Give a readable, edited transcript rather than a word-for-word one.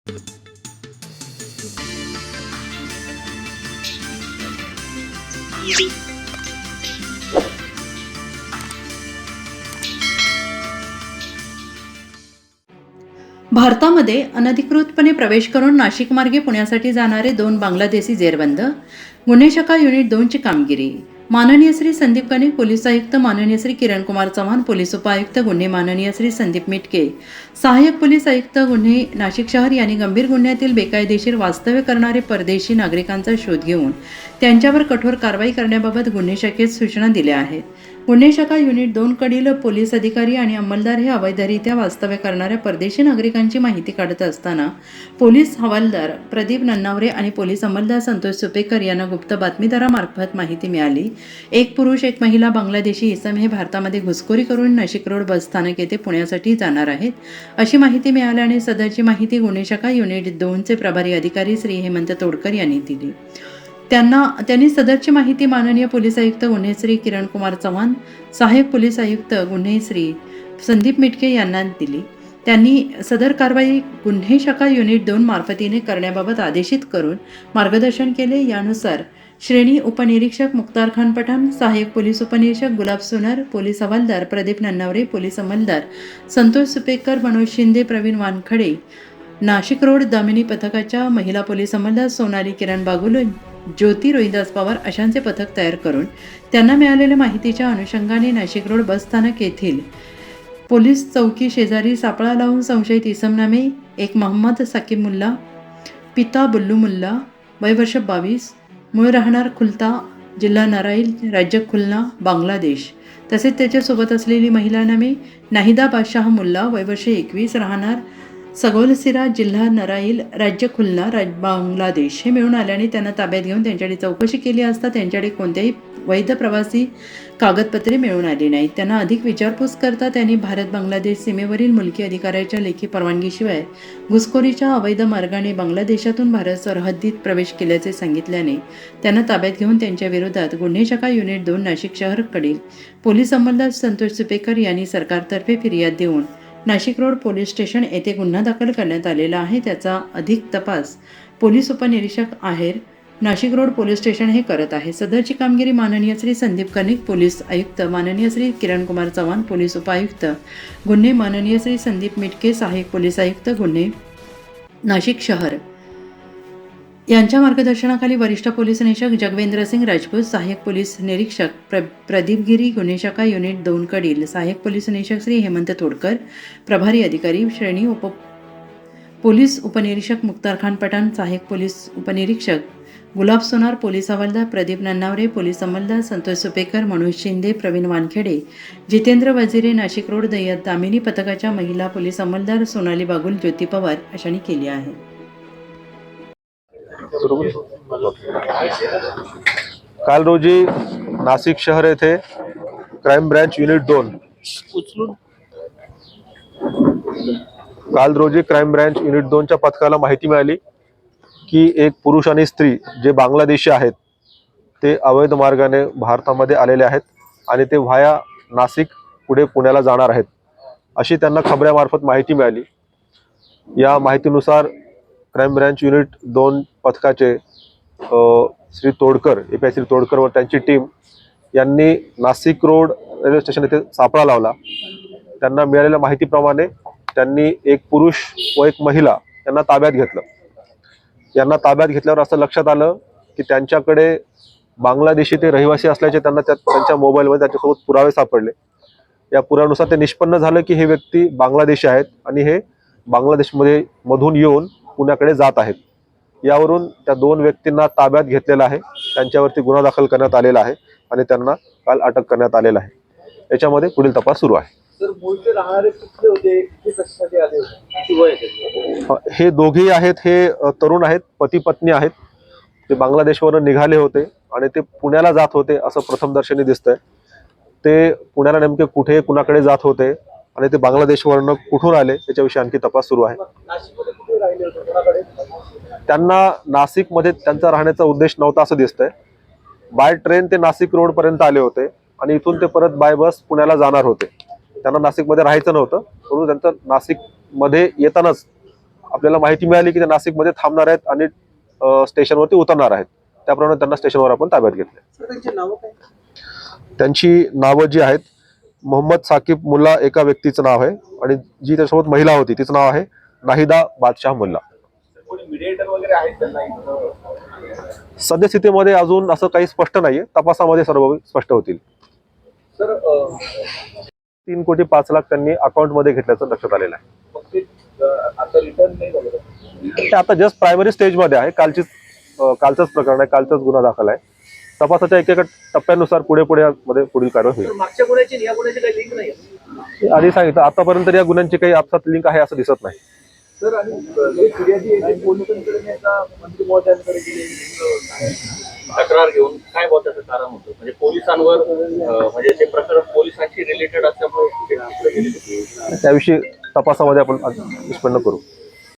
भारतामध्ये अनधिकृतपणे प्रवेश करून नाशिक मार्गे पुण्यासाठी जाणारे 2 बांगलादेशी जेरबंद, गुन्हे शाखा युनिट 2 ची कामगिरी. माननीय श्री संदीप कनिक पोलीस आयुक्त, माननीय श्री किरण कुमार चव्हाण पोलीस उपायुक्त गुन्हे, माननीय श्री संदीप मिटके सहाय्यक पोलीस आयुक्त गुन्हे नाशिक शहर यांनी गंभीर गुन्ह्यातील बेकायदेशीर वास्तव्य करणारे परदेशी नागरिकांचा शोध घेऊन त्यांच्यावर कठोर कारवाई करण्याबाबत गुन्हे शाखेत सूचना दिल्या आहेत. गुन्हे शाखा युनिट 2 कडील पोलीस अधिकारी आणि अंमलदार हे अवैधरित्या वास्तव्य करणाऱ्या परदेशी नागरिकांची माहिती काढत असताना पोलीस हवालदार प्रदीप नन्नावरे आणि पोलीस अंमलदार संतोष सुपेकर यांना गुप्त बातमीदारामार्फत माहिती मिळाली. एक पुरुष एक महिला बांगलादेशी इसम हे भारतामध्ये घुसखोरी करून नाशिक रोड बस स्थानक येथे पुण्यासाठी जाणार आहेत अशी माहिती मिळाल्याने सदरची माहिती गुन्हे शाखा युनिट 2 चे प्रभारी अधिकारी श्री हेमंत तोडकर यांनी दिली. त्यांनी सदरची माहिती माननीय पोलीस आयुक्त गुन्हे श्री किरण कुमार चव्हाण, सहाय्यक पोलीस आयुक्त गुन्हे श्री संदीप मिटके यांना दिली. त्यांनी सदर कारवाई गुन्हे शाखा युनिट 2 मार्फतीने करण्याबाबत आदेशित करून मार्गदर्शन केले. यानुसार श्रेणी उपनिरीक्षक मुख्तार खान पठाण, सहाय्यक पोलीस उपनिरीक्षक गुलाब सोनर, पोलीस हवालदार प्रदीप नन्नावरे, पोलीस अंमलदार संतोष सुपेकर, मनोज शिंदे, प्रवीण वानखडे, नाशिक रोड दामिनी पथकाच्या महिला पोलीस अंमलदार सोनाली किरण बागुल, ज्योती रोहिदास पवार अशांचे पथक तयार करून त्यांना मिळालेल्या माहितीच्या अनुषंगाने नाशिक रोड बस स्थानक येथील पोलीस चौकी शेजारी सापळा लावून संशयित इसमनामे एक मोहम्मद साकिब मुल्ला, पिता बुल्लू मुल्ला, वय वर्ष 22, मूळ राहणार खुलता, जिल्हा नाराईल, राज्य खुलना, बांगलादेश, तसेच त्याच्यासोबत असलेली महिला नामे नाहिदा बादशाह मुल्ला, वय वर्ष 21, राहणार सगोलसिरा, जिल्हा नराईल, राज्य खुलना, बांगलादेश हे मिळून आल्याने त्यांना ताब्यात घेऊन त्यांच्याकडे चौकशी केली असता त्यांच्याकडे कोणत्याही वैध प्रवासी कागदपत्रे मिळून आली नाहीत. त्यांना अधिक विचारपूस करता त्यांनी भारत बांगलादेश सीमेवरील मुलकी अधिकाऱ्याच्या लेखी परवानगीशिवाय घुसखोरीच्या अवैध मार्गाने बांगलादेशातून भारत सरहद्दीत प्रवेश केल्याचे सांगितल्याने त्यांना ताब्यात घेऊन त्यांच्या विरोधात गुन्हे शाखा युनिट 2 नाशिक शहरकडील पोलीस अंमलदार संतोष सुपेकर यांनी सरकारतर्फे फिर्याद देऊन नाशिक रोड पोलीस स्टेशन येथे गुन्हा दाखल करण्यात आलेला आहे. त्याचा अधिक तपास पोलीस उपनिरीक्षक आहेर, नाशिक रोड पोलीस स्टेशन हे करत आहे. सदरची कामगिरी माननीय श्री संदीप कनिक पोलीस आयुक्त, माननीय श्री किरण कुमार चव्हाण पोलीस उपायुक्त गुन्हे, माननीय श्री संदीप मिटके सहाय्यक पोलीस आयुक्त गुन्हे नाशिक शहर यांच्या मार्गदर्शनाखाली वरिष्ठ पोलीस निरीक्षक जगवेंद्र सिंग राजपूत, सहाय्यक पोलीस निरीक्षक प्रदीप गिरी, गुन्हे शाखा युनिट 2 कडील सहाय्यक पोलीस निरीक्षक श्री हेमंत तोडकर, प्रभारी अधिकारी श्रेणी पोलीस उपनिरीक्षक मुख्तार खान पठाण, सहाय्यक पोलीस उपनिरीक्षक गुलाब सोनार, पोलीस हवालदार प्रदीप नन्नावरे, पोलीस अंमलदार संतोष सुपेकर, मनोज शिंदे, प्रवीण वानखेडे, जितेंद्र वजिरे, नाशिक रोड दामिनी पथकाच्या महिला पोलीस अंमलदार सोनाली बागुल, ज्योती पवार अशांनी केली आहे. काल रोजी नाशिक शहर येथे क्राइम ब्रांच युनिट 2 काल रोजी क्राइम ब्रांच युनिट 2 च्या पथकाला माहिती मिळाली की एक पुरुष आणि स्त्री जे बांगलादेशी आहेत ते अवैध मार्गाने भारतामध्ये आलेले आहेत आणि ते व्हाया नाशिक पुढे पुण्याला जाणार आहेत अशी त्यांना खबऱ्यामार्फत माहिती मिळाली. या माहितीनुसार क्राइम ब्रांच युनिट 2 पथकाचे श्री तोडकर, एपीआय श्री तोडकर व त्यांची टीम यांनी नाशिक रोड रेल्वे स्टेशन येथे सापळा लावला. त्यांना मिळालेल्या माहितीप्रमाणे त्यांनी एक पुरुष व एक महिला यांना ताब्यात घेतलं. यांना ताब्यात घेतल्यावर असं लक्षात आलं की त्यांच्याकडे बांगलादेशी ते रहिवासी असल्याचे त्यांना त्यांच्या मोबाईलमध्ये त्यांच्यासोबत पुरावे सापडले. या पुराव्यानुसार ते निष्पन्न झालं की हे व्यक्ती बांगलादेशी आहेत आणि हे बांगलादेशमध्ये मधून येऊन पुण्याकडे जात आहेत. यावरून त्या 2 व्यक्तींना ताब्यात घेतलेला आहे. त्यांच्यावरती गुन्हा दाखल करण्यात आलेला आहे आणि त्यांना काल अटक करण्यात आलेला आहे. याच्यामध्ये पुढील तपास सुरू आहे. हे दोघेही आहेत, हे तरुण आहेत, पती पत्नी आहेत. ते बांगलादेशवरून निघाले होते आणि ते पुण्याला जात होते असं प्रथमदर्शनी दिसतंय. ते पुण्याला नेमके कुठे कुणाकडे जात होते आणि ते बांगलादेशवरून कुठून आले याच्याविषयी आणखी तपास सुरू आहे. त्यांना नाशिकमध्ये त्यांचा राहण्याचा उद्देश नव्हता असं दिसतंय. बाय ट्रेन ते नाशिक रोड पर्यंत आले होते आणि इथून ते परत बाय बस पुण्याला जाणार होते. त्यांना नाशिकमध्ये राहायचं नव्हतं, म्हणून त्यांचं नाशिकमध्ये येतानाच आपल्याला माहिती मिळाली की ते नाशिकमध्ये थांबणार आहेत आणि स्टेशनवरती उतरणार आहेत. त्याप्रमाणे त्यांना स्टेशनवर आपण ताब्यात घेतले. त्यांची नावं जी आहेत, मोहम्मद साकिब मुल्ला एका व्यक्तीचं नाव आहे आणि जी त्याच्यासोबत महिला होती तिचं नाव आहे नाहिदा बादशाह मुल्ला. सद्यस्थितीमध्ये अजून असं काही स्पष्ट नाहीये, तपासामध्ये सर्व स्पष्ट होतील. 3,05,00,000 त्यांनी अकाउंटमध्ये घेतल्याचं लक्षात आलेलं आहे. ते आता जस्ट प्रायमरी स्टेजमध्ये आहे. कालचंच प्रकरण आहे, कालचाच गुन्हा दाखल आहे. तपासाच्या एकेका टप्प्यानुसार पुढे मध्ये पुढील कारवाई होईल. मागच्या गुन्ह्याची या गुन्ह्याची काही लिंक नाही आधी सांगितलं, आतापर्यंत या गुन्ह्यांची काही आपसात लिंक आहे असं दिसत नाही. सर. आणि फिर्यादी पोलिसांकडे एका मंत्री महोदयांकडे गेले तक्रार घेऊन काय होत त्याचं कारण होतं, म्हणजे पोलिसांवर म्हणजे ते प्रकरण पोलिसांशी रिलेटेड असल्यामुळे त्याविषयी तपासामध्ये आपण निष्पन्न करू.